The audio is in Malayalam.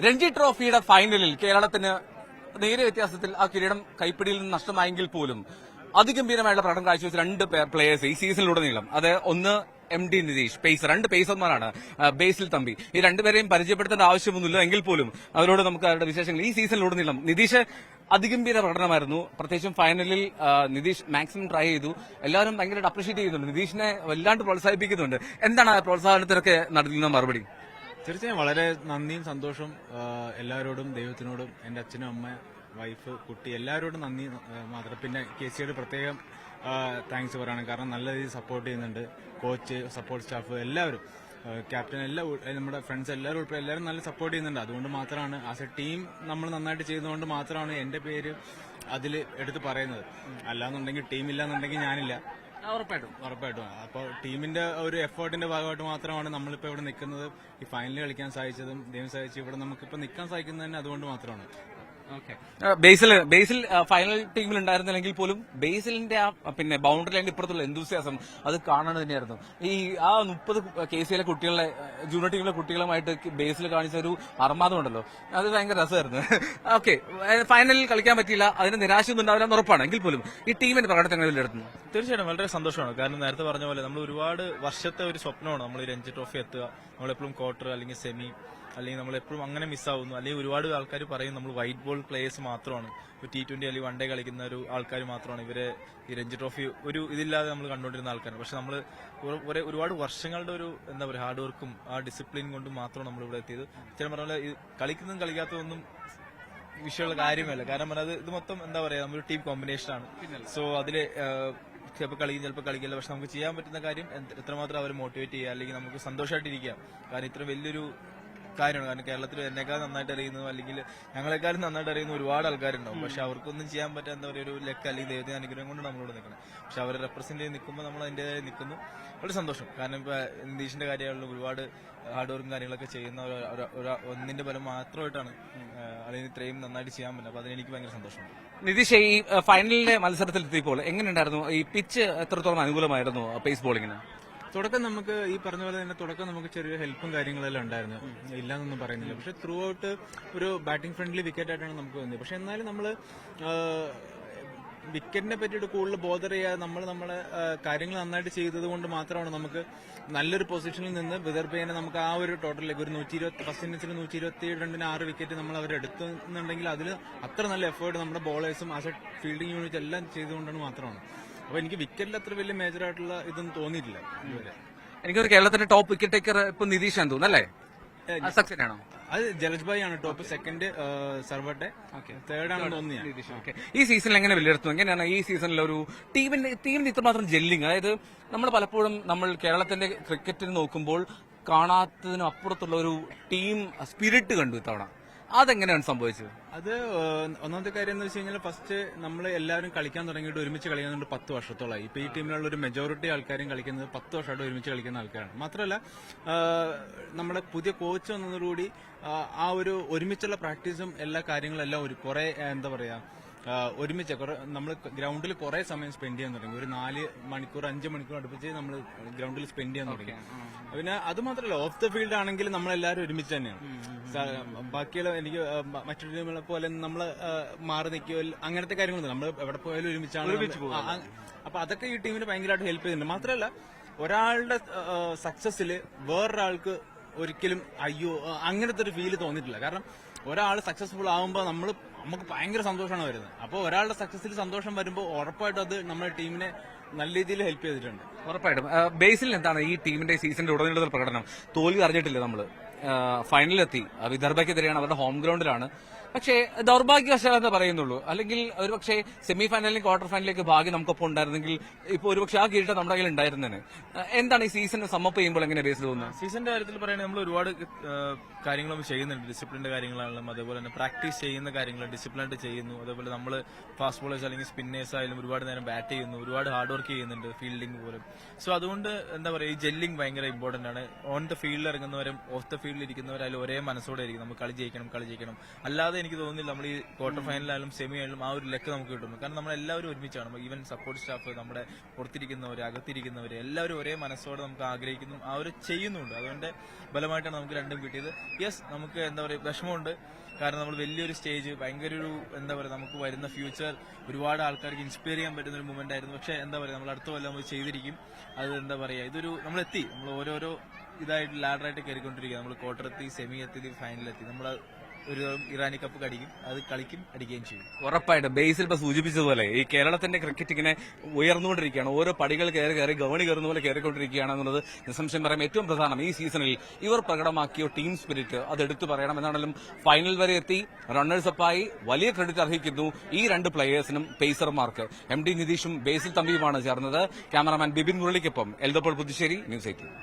രഞ്ജി ട്രോഫിയുടെ ഫൈനലിൽ കേരളത്തിന് നേരിയ വ്യത്യാസത്തിൽ ആ കിരീടം കൈപ്പിടിയിൽ നിന്ന് നഷ്ടമായെങ്കിൽ പോലും അതിഗംഭീരമായുള്ള പ്രകടനം കാഴ്ചവെച്ച രണ്ട് പ്ലേയേഴ്സ് ഈ സീസണിലുടനീളം, അത് ഒന്ന് MD നിതീഷ്, രണ്ട് പേസർമാരാണ്, ബേസിൽ തമ്പി. ഈ രണ്ടുപേരെയും പരിചയപ്പെടുത്തേണ്ട ആവശ്യമൊന്നുമില്ല എങ്കിൽ പോലും അവരോട് നമുക്ക് അവരുടെ വിശേഷങ്ങൾ ഈ സീസണിലുടനീളം. നിതീഷ് അതിഗംഭീര പ്രകടനമായിരുന്നു. പ്രത്യേകിച്ചും ഫൈനലിൽ നിതീഷ് മാക്സിമം ട്രൈ ചെയ്തു. എല്ലാവരും ഭയങ്കരമായിട്ട് അപ്രീഷിയേറ്റ് ചെയ്യുന്നുണ്ട്, നിതീഷിനെ വല്ലാണ്ട് പ്രോത്സാഹിപ്പിക്കുന്നുണ്ട്. എന്താണ് ആ പ്രോത്സാഹനത്തിനൊക്കെ നൽകുന്ന മറുപടി? തീർച്ചയായും വളരെ നന്ദിയും സന്തോഷവും എല്ലാവരോടും, ദൈവത്തിനോടും, എന്റെ അച്ഛനും അമ്മ, വൈഫ്, കുട്ടി എല്ലാവരോടും നന്ദി മാത്രം. പിന്നെ KCയുടെ പ്രത്യേകം താങ്ക്സ് പറയണം. കാരണം നല്ല രീതിയിൽ സപ്പോർട്ട് ചെയ്യുന്നുണ്ട്. കോച്ച്, സപ്പോർട്ട് സ്റ്റാഫ് എല്ലാവരും, ക്യാപ്റ്റൻ, നമ്മുടെ ഫ്രണ്ട്സ് എല്ലാവരും ഉൾപ്പെടെ എല്ലാവരും നല്ല സപ്പോർട്ട് ചെയ്യുന്നുണ്ട്. അതുകൊണ്ട് മാത്രമാണ് ആസ് എ ടീം നമ്മൾ നന്നായിട്ട് ചെയ്യുന്നതുകൊണ്ട് മാത്രമാണ് എന്റെ പേര് അതിൽ എടുത്ത് പറയുന്നത്. അല്ലാന്നുണ്ടെങ്കിൽ ടീമില്ലാന്നുണ്ടെങ്കിൽ ഞാനില്ല. ഉറപ്പായിട്ടും. അപ്പോൾ ടീമിന്റെ ഒരു എഫേർട്ടിന്റെ ഭാഗമായിട്ട് മാത്രമാണ് നമ്മളിപ്പോ ഇവിടെ നിൽക്കുന്നത്. ഈ ഫൈനലിൽ കളിക്കാൻ സാധിച്ചതും ദൈവം സാധിച്ചു ഇവിടെ നമുക്കിപ്പോ നിൽക്കാൻ സാധിക്കുന്നത് തന്നെ അതുകൊണ്ട് മാത്രമാണ്. ബേസിൽ ഫൈനൽ ടീമിൽ ഉണ്ടായിരുന്നില്ലെങ്കിൽ പോലും ബേസിലിന്റെ പിന്നെ ബൗണ്ടറി ലൈൻ ഇപ്പുറത്തുള്ള എന്തൂസിയാസം അത് കാണാൻ തന്നെയായിരുന്നു. ഈ 30 KCയിലെ കുട്ടികളെ, ജൂനിയർ ടീമിലെ കുട്ടികളുമായിട്ട് ബേസിൽ കാണിച്ച ഒരു അർമാദം ഉണ്ടല്ലോ, അത് ഭയങ്കര രസമായിരുന്നു. ഓക്കെ, ഫൈനലിൽ കളിക്കാൻ പറ്റിയില്ല, അതിന് നിരാശയൊന്നും ഉണ്ടാവില്ല എന്ന് ഉറപ്പാണ്. എങ്കിൽ പോലും ഈ ടീമിന്റെ പ്രകടനത്തെ വിലയിരുത്തുന്നു. തീർച്ചയായിട്ടും വളരെ സന്തോഷമാണ്. കാരണം നേരത്തെ പറഞ്ഞ പോലെ നമ്മൾ ഒരുപാട് വർഷത്തെ ഒരു സ്വപ്നമാണ് നമ്മൾ ഈ രഞ്ജി ട്രോഫി എത്തുക. നമ്മളെപ്പോഴും ക്വാർട്ടർ അല്ലെങ്കിൽ സെമി അല്ലെങ്കിൽ നമ്മളെപ്പോഴും അങ്ങനെ മിസ്സാവുന്നു. അല്ലെങ്കിൽ ഒരുപാട് ആൾക്കാർ പറയും നമ്മൾ വൈറ്റ് ബോൾ പ്ലേയേഴ്സ് മാത്രമാണ്, T20 അല്ലെങ്കിൽ വൺ ഡേ കളിക്കുന്ന ഒരു ആൾക്കാർ മാത്രമാണ് ഇവരെ ഈ രഞ്ജി ട്രോഫി ഒരു ഇതില്ലാതെ നമ്മൾ കണ്ടുകൊണ്ടിരുന്ന ആൾക്കാരാണ്. പക്ഷെ നമ്മൾ ഒരുപാട് വർഷങ്ങളുടെ ഒരു എന്താ പറയുക ഹാർഡ് വർക്കും ആ ഡിസിപ്ലിൻ കൊണ്ടും മാത്രമാണ് നമ്മൾ ഇവിടെ എത്തിയത്. ചില പറഞ്ഞ കളിക്കുന്നതും കളിക്കാത്തതൊന്നും വിഷയമുള്ള കാര്യമല്ല. കാരണം പറഞ്ഞാൽ ഇത് മൊത്തം എന്താ പറയാ നമ്മളൊരു ടീം കോമ്പിനേഷൻ ആണ്. സോ അതില് ചിലപ്പോൾ കളിക്കും, ചിലപ്പോൾ കളിക്കില്ല. പക്ഷെ നമുക്ക് ചെയ്യാൻ പറ്റുന്ന കാര്യം എത്രമാത്രം അവരെ മോട്ടിവേറ്റ് ചെയ്യുക, അല്ലെങ്കിൽ നമുക്ക് സന്തോഷമായിട്ടിരിക്കുക. കാരണം ഇത്ര വലിയൊരു കാര്യമാണ്. കാരണം കേരളത്തിൽ എന്നെക്കാൾ നന്നായിട്ട് അറിയുന്നു, അല്ലെങ്കിൽ ഞങ്ങളെക്കാളും നന്നായിട്ട് അറിയുന്ന ഒരുപാട് ആൾക്കാരുണ്ടാവും. പക്ഷെ അവർക്കൊന്നും ചെയ്യാൻ പറ്റാത്ത എന്താ പറയുക ഒരു ലക്ക് അല്ലെങ്കിൽ ദൈവത്തിന്റെ അനുഗ്രഹം കൊണ്ട് നമ്മളോട് നിൽക്കണം. പക്ഷെ അവരെ റെപ്രസെന്റ് ചെയ്ത് നിൽക്കുമ്പോൾ നമ്മൾ അതിന്റെ നിൽക്കുന്നു. വളരെ സന്തോഷം. കാരണം ഇപ്പൊ നിതീഷിന്റെ കാര്യമാണല്ലോ, ഒരുപാട് ഹാർഡ് വർക്കും കാര്യങ്ങളൊക്കെ ചെയ്യുന്ന ഒന്നിന്റെ ഫലം മാത്രമായിട്ടാണ് അല്ലെങ്കിൽ ഇത്രയും നന്നായിട്ട് ചെയ്യാൻ പറ്റുന്നത്. അപ്പൊ അതിനെനിക്ക് ഭയങ്കര സന്തോഷമുണ്ട്. നിതീഷ്, ഈ ഫൈനലിലെ മത്സരത്തിലെത്തിയപ്പോൾ എങ്ങനെയുണ്ടായിരുന്നു? ഈ പിച്ച് എത്രത്തോളം അനുകൂലമായിരുന്നു പേസ് ബോളിങ്ങിന്? തുടക്കം നമുക്ക് ഈ പറഞ്ഞ പോലെ തന്നെ തുടക്കം നമുക്ക് ചെറിയ ഹെൽപ്പും കാര്യങ്ങളെല്ലാം ഉണ്ടായിരുന്നു, ഇല്ലാന്നൊന്നും പറയുന്നില്ല. പക്ഷെ ത്രൂ ഔട്ട് ഒരു ബാറ്റിംഗ് ഫ്രണ്ട്ലി വിക്കറ്റ് ആയിട്ടാണ് നമുക്ക് തോന്നിയത്. പക്ഷെ എന്നാലും നമ്മള് വിക്കറ്റിനെ പറ്റിയിട്ട് കൂടുതൽ ബോധർ ചെയ്യാതെ നമ്മളെ കാര്യങ്ങൾ നന്നായിട്ട് ചെയ്തത് കൊണ്ട് മാത്രമാണ് നമുക്ക് നല്ലൊരു പൊസിഷനിൽ നിന്ന് വിദർഭേനെ നമുക്ക് ആ ഒരു ടോട്ടലിലേക്ക് ഒരു 120 ഫസ്റ്റ് ഇന്നിംഗ്സിൽ 127 റണ്ണിന് 6 വിക്കറ്റ് നമ്മൾ അവരെടുത്തുന്നുണ്ടെങ്കിൽ അതിൽ അത്ര നല്ല എഫേർട്ട് നമ്മുടെ ബോളേഴ്സും ആസ് എ ഫീൽഡിംഗ് യൂണിറ്റ് എല്ലാം ചെയ്തുകൊണ്ടാണ് മാത്രമാണ്. അപ്പൊ എനിക്ക് വിക്കറ്റിൽ അത്ര വലിയ മേജർ ആയിട്ടുള്ള ഇതൊന്നും തോന്നിയിട്ടില്ല ഇതുവരെ. എനിക്കൊരു കേരളത്തിന്റെ ടോപ്പ് വിക്കറ്റ് ടേക്കർ ഇപ്പൊ നിതീഷ് എന്ന് തോന്നുന്നു, അല്ലേ? സക്സസ് ആണോ? അത് ജലജ് ഭായ് ആണ് ടോപ്പ്, സെക്കൻഡ് സർവട്ടെ, തേർഡ് ആണെന്ന് തോന്നിയാണ്. ഈ സീസണിൽ എങ്ങനെ വിലയിരുത്തും? എങ്ങനെയാണ് ഈ സീസണിൽ ഒരു ടീമിന്റെ ഇത്രമാത്രം ജെല്ലിങ്? അതായത് നമ്മൾ പലപ്പോഴും കേരളത്തിന്റെ ക്രിക്കറ്റിന് നോക്കുമ്പോൾ കാണാത്തതിനും അപ്പുറത്തുള്ള ഒരു ടീം സ്പിരിറ്റ് കണ്ടു ഇത്തവണ. അതെങ്ങനെയാണ് സംഭവിച്ചത്? അത് ഒന്നാമത്തെ കാര്യം എന്ന് വെച്ച് കഴിഞ്ഞാൽ ഫസ്റ്റ് നമ്മൾ എല്ലാവരും കളിക്കാൻ തുടങ്ങിയിട്ട് ഒരുമിച്ച് കളിക്കുന്നുണ്ട് 10 വർഷത്തോളമായി. ഇപ്പൊ ഈ ടീമിലുള്ള ഒരു മെജോറിറ്റി ആൾക്കാരും കളിക്കുന്നത് 10 വർഷമായിട്ട് ഒരുമിച്ച് കളിക്കുന്ന ആൾക്കാരാണ്. മാത്രമല്ല നമ്മുടെ പുതിയ കോച്ച് വന്നതോടുകൂടി ആ ഒരു ഒരുമിച്ചുള്ള പ്രാക്ടീസും എല്ലാ കാര്യങ്ങളും എല്ലാം കുറെ എന്താ പറയാ ഒരുമിച്ച് നമ്മൾ ഗ്രൗണ്ടിൽ കുറെ സമയം സ്പെൻഡ് ചെയ്യാൻ തുടങ്ങി. ഒരു 4 മണിക്കൂർ 5 മണിക്കൂർ അടുപ്പിച്ച് നമ്മൾ ഗ്രൗണ്ടിൽ സ്പെൻഡ് ചെയ്യാൻ തുടങ്ങി. പിന്നെ അത് മാത്രമല്ല ഓഫ് ദ ഫീൽഡ് ആണെങ്കിൽ നമ്മളെല്ലാവരും ഒരുമിച്ച് തന്നെയാണ്. ബാക്കിയുള്ള എനിക്ക് മറ്റൊരു ടീമുകളെ പോലെ നമ്മൾ മാറി നിൽക്കുകയോ അങ്ങനത്തെ കാര്യങ്ങളൊന്നും നമ്മൾ എവിടെ പോയാലും ഒരുമിച്ചാണ്. അപ്പൊ അതൊക്കെ ഈ ടീമിന് ഭയങ്കരമായിട്ട് ഹെൽപ്പ് ചെയ്യുന്നുണ്ട്. മാത്രമല്ല ഒരാളുടെ സക്സസിൽ വേറൊരാൾക്ക് ഒരിക്കലും അയ്യോ അങ്ങനത്തെ ഒരു ഫീല് തോന്നിയിട്ടില്ല. കാരണം ഒരാൾ സക്സസ്ഫുൾ ആകുമ്പോൾ നമുക്ക് ഭയങ്കര സന്തോഷമാണ് വരുന്നത്. അപ്പോൾ ഒരാളുടെ സക്സസിൽ സന്തോഷം വരുമ്പോൾ ഉറപ്പായിട്ടും അത് നമ്മുടെ ടീമിനെ നല്ല രീതിയിൽ ഹെൽപ്പ് ചെയ്തിട്ടുണ്ട്. ഉറപ്പായിട്ടും. ബേസിൽ എന്താണ് ഈ ടീമിന്റെ സീസണിന്റെ ഉടനീളത്തിൽ പ്രകടനം? തോൽവി അറിഞ്ഞിട്ടില്ല നമ്മള്, ഫൈനലിലെത്തി, വിദർഭയ്ക്കെതിരെയാണ്, അവരുടെ ഹോം ഗ്രൗണ്ടിലാണ്. പക്ഷേ ദൗർഭാഗ്യവശാൽ എന്ന് പറയുന്നുള്ളൂ. അല്ലെങ്കിൽ ഒരുപക്ഷെ സെമി ഫൈനലിലും ക്വാർട്ടർ ഫൈനലിലേക്ക് ഭാഗ്യം നമുക്കൊപ്പം ഉണ്ടായിരുന്നെങ്കിൽ ഇപ്പോൾ ഒരുപക്ഷെ ആ കിരീടം നമ്മുടെ കയ്യിൽ ഉണ്ടായിരുന്നേനെ. എന്താണ് ഈ സീസൺ സമ്മപ്പ് ചെയ്യുമ്പോൾ എങ്ങനെ ബേസിൽ തോന്നുന്നത്? സീസണിന്റെ കാര്യത്തിൽ പറയുന്നത് നമ്മൾ ഒരുപാട് കാര്യങ്ങളും ചെയ്യുന്നുണ്ട്. ഡിസിപ്ലിന്റെ കാര്യങ്ങളാണെങ്കിലും അതേപോലെ തന്നെ പ്രാക്ടീസ് ചെയ്യുന്ന കാര്യങ്ങൾ ഡിസിപ്ലിനായിട്ട് ചെയ്യുന്നു. അതേപോലെ നമ്മൾ ഫാസ്റ്റ് ബോളേഴ്സ് അല്ലെങ്കിൽ സ്പിന്നേഴ്സ് ആയാലും ഒരുപാട് നേരം ബാറ്റ് ചെയ്യുന്നു, ഒരുപാട് ഹാർഡ് വർക്ക് ചെയ്യുന്നുണ്ട് ഫീൽഡിംഗ് പോലും. സോ അതുകൊണ്ട് എന്താ പറയുക ഈ ജെല്ലിംഗ് ഭയങ്കര ഇമ്പോർട്ടന്റ് ആണ്. ഓൺ ദ ഫീൽഡിൽ ഇറങ്ങുന്നവരും ഓഫ് ദ ഫീൽഡ് ഫീൽഡിൽ ഇരിക്കുന്നവരായാലും ഒരേ മനസ്സോടെ ആയിരിക്കും നമുക്ക് കളി ജയിക്കണം. അല്ലാതെ എനിക്ക് തോന്നുന്നില്ല നമ്മൾ ഈ ക്വാർട്ടർ ഫൈനലായാലും സെമി ആയാലും ആ ഒരു ലക്ക് നമുക്ക് കിട്ടുന്നു. കാരണം നമ്മളെല്ലാവരും ഒരുമിച്ചാണ്. ഈവൻ സപ്പോർട്ട് സ്റ്റാഫ്, നമ്മുടെ പുറത്തിരിക്കുന്നവർ, അകത്തിരിക്കുന്നവർ എല്ലാവരും ഒരേ മനസ്സോടെ നമുക്ക് ആഗ്രഹിക്കുന്നു, ആ ഒരു ചെയ്യുന്നുണ്ട്. അതുകൊണ്ട് ബലമായിട്ടാണ് നമുക്ക് രണ്ടും കിട്ടിയത്. യെസ്, നമുക്ക് എന്താ പറയുക വിഷമമുണ്ട്. കാരണം നമ്മൾ വലിയൊരു സ്റ്റേജ്, ഭയങ്കര ഒരു എന്താ പറയുക, നമുക്ക് വരുന്ന ഫ്യൂച്ചർ ഒരുപാട് ആൾക്കാർക്ക് ഇൻസ്പയർ ചെയ്യാൻ പറ്റുന്ന ഒരു മൂവ്മെന്റ് ആയിരുന്നു. പക്ഷെ എന്താ പറയുക, നമ്മൾ അടുത്ത കൊല്ലം നമ്മൾ ചെയ്തിരിക്കും. അത് എന്താ പറയുക, ഇതൊരു നമ്മളെത്തി, നമ്മൾ ഓരോരോ ഇതായിട്ട് ലാഡറായിട്ട് കയറിക്കൊണ്ടിരിക്കുക. നമ്മൾ ക്വാർട്ടർ എത്തി, സെമി എത്തി, ഫൈനലെത്തി. നമ്മൾ ഒരു ഇറാനി കപ്പ് അടിക്കും, അത് കളിക്കും, അടിക്കുകയും ചെയ്യും. ഉറപ്പായിട്ടും ബേസിൽ ഇപ്പൊ സൂചിപ്പിച്ചതുപോലെ ഈ കേരളത്തിന്റെ ക്രിക്കറ്റ് ഇങ്ങനെ ഉയർന്നുകൊണ്ടിരിക്കുകയാണ്. ഓരോ പടികൾ കയറി ഗവണി കയറുന്ന പോലെ കയറിക്കൊണ്ടിരിക്കുകയാണ് എന്നുള്ളത് നിസ്സംശയം പറയാം. ഏറ്റവും പ്രധാനം ഈ സീസണിൽ ഇവർ പ്രകടമാക്കിയ ടീം സ്പിരിറ്റ് അത് എടുത്തു പറയണം. എന്നാണെങ്കിലും ഫൈനൽ വരെ എത്തി, റണ്ണേഴ്സ് അപ്പായി, വലിയ ക്രെഡിറ്റ് അർഹിക്കുന്നു ഈ രണ്ട് പ്ലേയേഴ്സിനും പേസർമാർക്ക്. MD നിതീഷും ബേസിൽ തമ്പിയുമാണ് ചേർന്നത്. ക്യാമറാമാൻ ബിപിൻ മുരളിക്കൊപ്പം എൽദപ്പോൾ പുതുശ്ശേരി, ന്യൂസ് 18.